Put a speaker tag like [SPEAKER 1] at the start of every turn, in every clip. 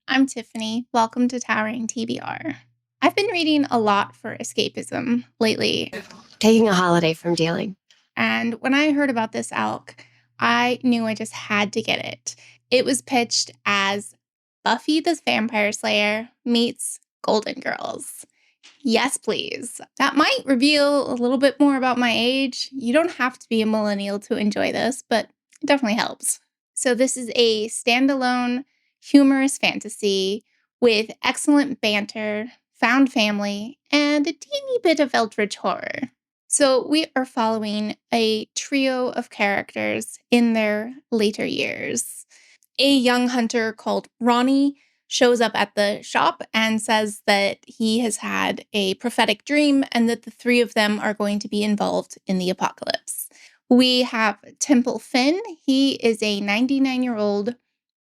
[SPEAKER 1] I'm Tiffany. Welcome to Towering TBR. I've been reading a lot for escapism lately,
[SPEAKER 2] Taking a holiday from dealing.
[SPEAKER 1] and when I heard about this ALC, I knew I just had to get it. It was pitched as Buffy the Vampire Slayer meets Golden Girls. Yes, please. That might reveal a little bit more about my age. You don't have to be a millennial to enjoy this, but it definitely helps. So, this is a standalone, humorous fantasy with excellent banter, found family, and a teeny bit of eldritch horror. So, we are following a trio of characters in their later years. A young hunter called Ronnie shows up at the shop and says that he has had a prophetic dream and that the three of them are going to be involved in the apocalypse. We have Temple Finn. He is a 99-year-old,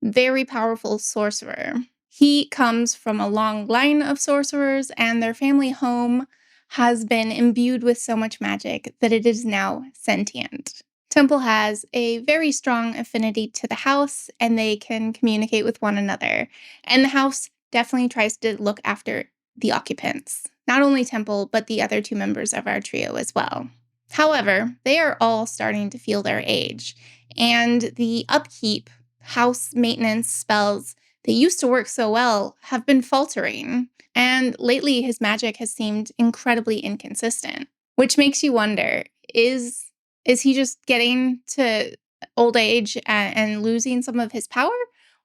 [SPEAKER 1] very powerful sorcerer. He comes from a long line of sorcerers, and their family home has been imbued with so much magic that it is now sentient. Temple has a very strong affinity to the house, and they can communicate with one another. And the house definitely tries to look after the occupants. Not only Temple, but the other two members of our trio as well. However, they are all starting to feel their age, and the upkeep, house maintenance spells that used to work so well have been faltering. And lately, his magic has seemed incredibly inconsistent, which makes you wonder, is he just getting to old age and losing some of his power?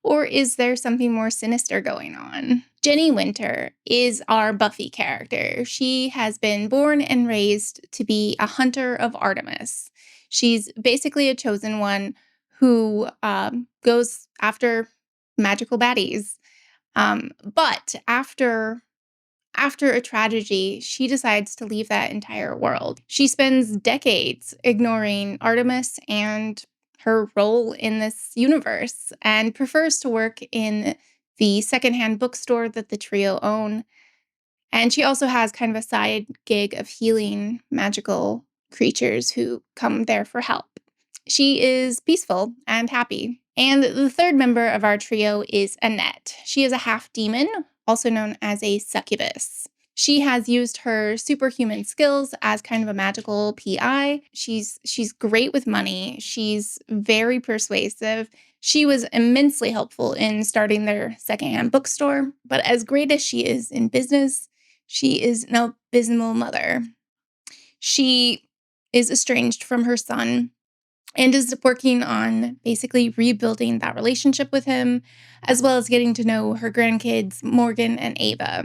[SPEAKER 1] Or is there something more sinister going on? Jenny Winter is our Buffy character. She has been born and raised to be a hunter of Artemis. She's basically a chosen one who goes after magical baddies. But after a tragedy, she decides to leave that entire world. She spends decades ignoring Artemis and her role in this universe and prefers to work in the secondhand bookstore that the trio own. And she also has kind of a side gig of healing magical creatures who come there for help. She is peaceful and happy. And the third member of our trio is Annette. She is a half demon, also known as a succubus. She has used her superhuman skills as kind of a magical PI. She's great with money. She's very persuasive. She was immensely helpful in starting their secondhand bookstore. But as great as she is in business, she is an abysmal mother. She is estranged from her son and is working on basically rebuilding that relationship with him, as well as getting to know her grandkids, Morgan and Ava.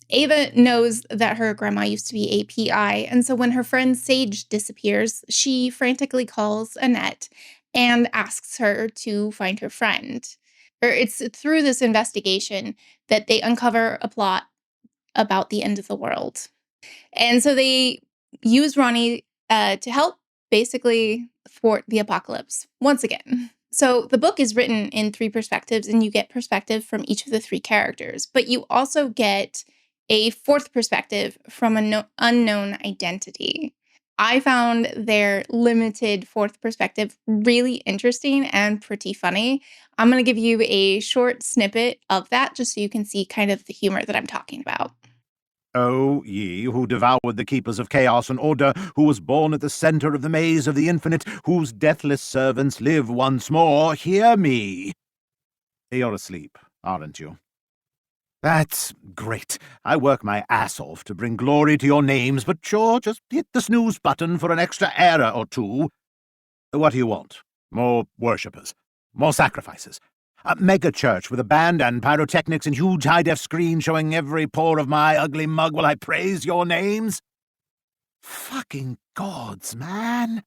[SPEAKER 1] Ava knows that her grandma used to be a PI, and so when her friend Sage disappears, she frantically calls Annette and asks her to find her friend. It's through this investigation that they uncover a plot about the end of the world. And so they use Ronnie to help basically thwart the apocalypse once again. So the book is written in three perspectives, and you get perspective from each of the three characters, but you also get a fourth perspective from an unknown identity. I found their limited fourth perspective really interesting and pretty funny. I'm going to give you a short snippet of that just so you can see kind of the humor that I'm talking about.
[SPEAKER 3] O ye who devoured the keepers of chaos and order, who was born at the center of the maze of the infinite, whose deathless servants live once more, hear me. You're asleep, aren't you? That's great. I work my ass off to bring glory to your names, but sure, just hit the snooze button for an extra era or two. What do you want? More worshippers? More sacrifices? A mega church with a band and pyrotechnics and huge high-def screen showing every pore of my ugly mug while I praise your names? Fucking gods, man.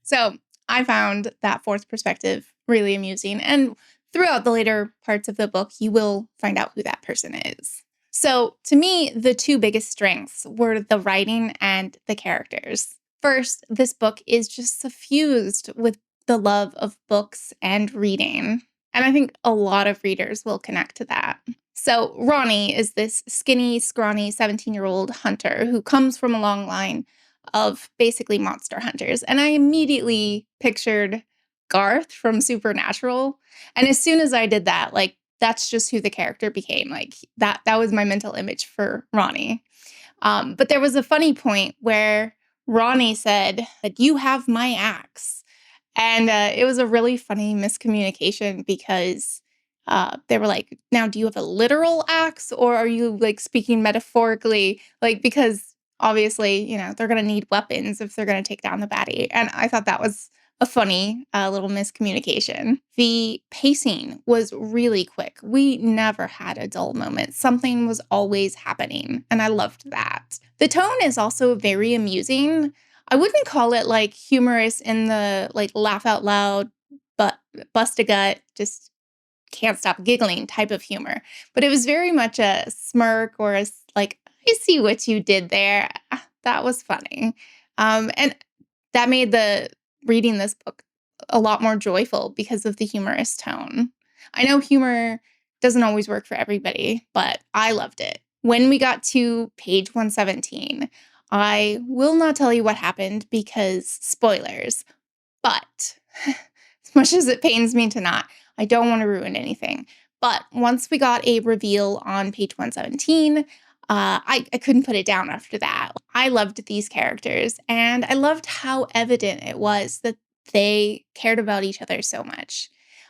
[SPEAKER 1] So I found that fourth perspective really amusing. And throughout the later parts of the book, you will find out who that person is. So to me, the two biggest strengths were the writing and the characters. First, this book is just suffused with the love of books and reading. And I think a lot of readers will connect to that. So Ronnie is this skinny, scrawny 17-year-old hunter who comes from a long line of basically monster hunters. And I immediately pictured Garth from Supernatural. And as soon as I did that, like that's just who the character became. Like that was my mental image for Ronnie. But there was a funny point where Ronnie said, like, "You have my axe." And it was a really funny miscommunication because they were like, "Now, do you have a literal axe or are you like speaking metaphorically?" Like, because obviously, they're going to need weapons if they're going to take down the baddie. And I thought that was a funny little miscommunication. The pacing was really quick. We never had a dull moment. Something was always happening, and I loved that. The tone is also very amusing. I wouldn't call it like humorous in the like laugh out loud, but bust a gut, just can't stop giggling type of humor. But it was very much a smirk or like, I see what you did there. That was funny. And that made the reading this book a lot more joyful because of the humorous tone. I know humor doesn't always work for everybody, but I loved it. When we got to page 117, I will not tell you what happened because spoilers, but as much as it pains me to not, I don't want to ruin anything. But once we got a reveal on page 117, I couldn't put it down after that. I loved these characters, and I loved how evident it was that they cared about each other so much.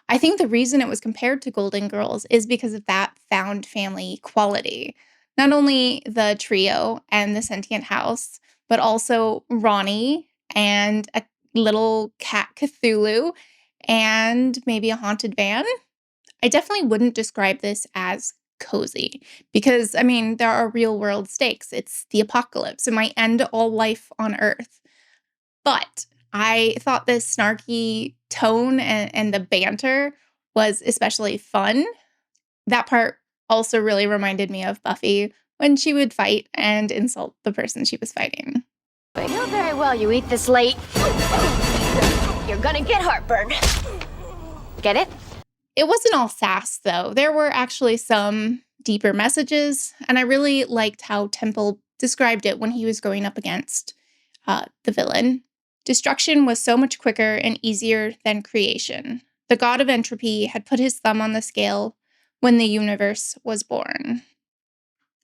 [SPEAKER 1] I think the reason it was compared to Golden Girls is because of that found family quality. Not only the trio and the sentient house, but also Ronnie and a little cat Cthulhu and maybe a haunted van. I definitely wouldn't describe this as cozy because, I mean, there are real world stakes. It's the apocalypse. It might end all life on Earth. But I thought this snarky tone and the banter was especially fun. That part also really reminded me of Buffy when she would fight and insult the person she was fighting.
[SPEAKER 2] I know very well you eat this late. You're gonna get heartburn. Get it?
[SPEAKER 1] It wasn't all sass, though. There were actually some deeper messages, and I really liked how Temple described it when he was going up against the villain. Destruction was so much quicker and easier than creation. The god of entropy had put his thumb on the scale when the universe was born.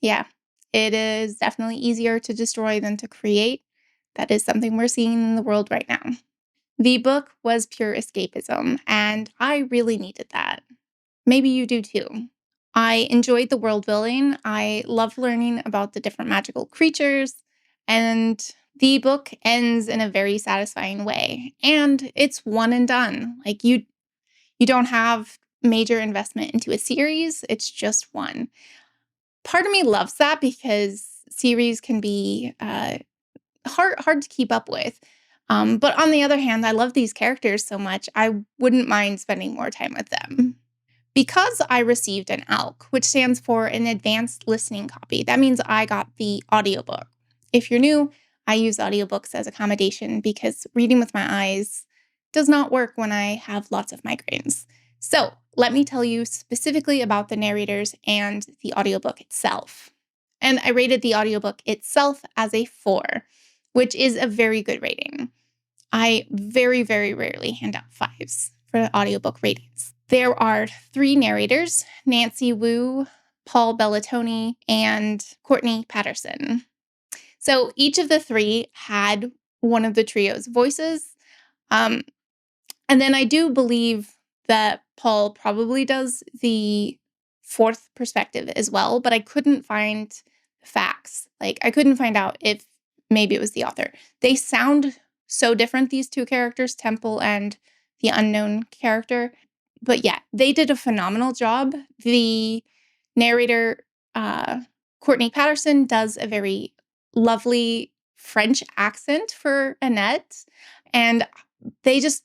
[SPEAKER 1] Yeah, it is definitely easier to destroy than to create. That is something we're seeing in the world right now. The book was pure escapism, and I really needed that. Maybe you do too. I enjoyed the world building. I loved learning about the different magical creatures, and the book ends in a very satisfying way. And it's one and done. Like you don't have major investment into a series. It's just one. Part of me loves that because series can be hard to keep up with. But on the other hand, I love these characters so much, I wouldn't mind spending more time with them. Because I received an ALC, which stands for an advanced listening copy, that means I got the audiobook. If you're new, I use audiobooks as accommodation because reading with my eyes does not work when I have lots of migraines. So let me tell you specifically about the narrators and the audiobook itself. And I rated the audiobook itself as a 4, which is a very good rating. I very, very rarely hand out 5s for audiobook ratings. There are 3 narrators, Nancy Wu, Paul Bellatoni, and Courtney Patterson. So each of the 3 had one of the trio's voices. And then I do believe that Paul probably does the 4th perspective as well, but I couldn't find facts. Like, I couldn't find out if maybe it was the author. They sound so different, these 2 characters, Temple and the unknown character. But yeah, they did a phenomenal job. The narrator, Courtney Patterson, does a very lovely French accent for Annette. And they just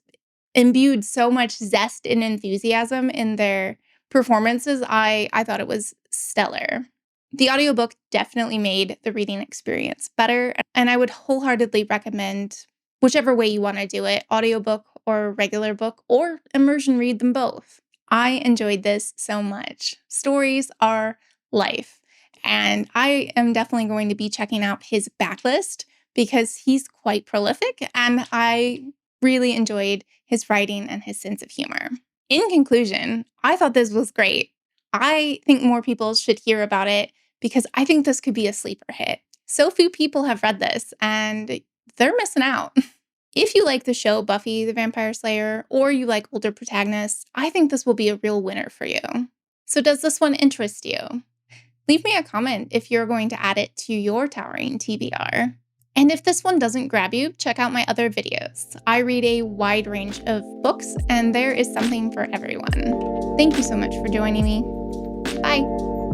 [SPEAKER 1] imbued so much zest and enthusiasm in their performances. I thought it was stellar. The audiobook definitely made the reading experience better, and I would wholeheartedly recommend whichever way you want to do it, audiobook or regular book, or immersion read them both. I enjoyed this so much. Stories are life, and I am definitely going to be checking out his backlist because he's quite prolific, and I really enjoyed his writing and his sense of humor. In conclusion, I thought this was great. I think more people should hear about it because I think this could be a sleeper hit. So few people have read this, and they're missing out. If you like the show Buffy the Vampire Slayer, or you like older protagonists, I think this will be a real winner for you. So does this one interest you? Leave me a comment if you're going to add it to your towering TBR. And if this one doesn't grab you, check out my other videos. I read a wide range of books, and there is something for everyone. Thank you so much for joining me. Bye.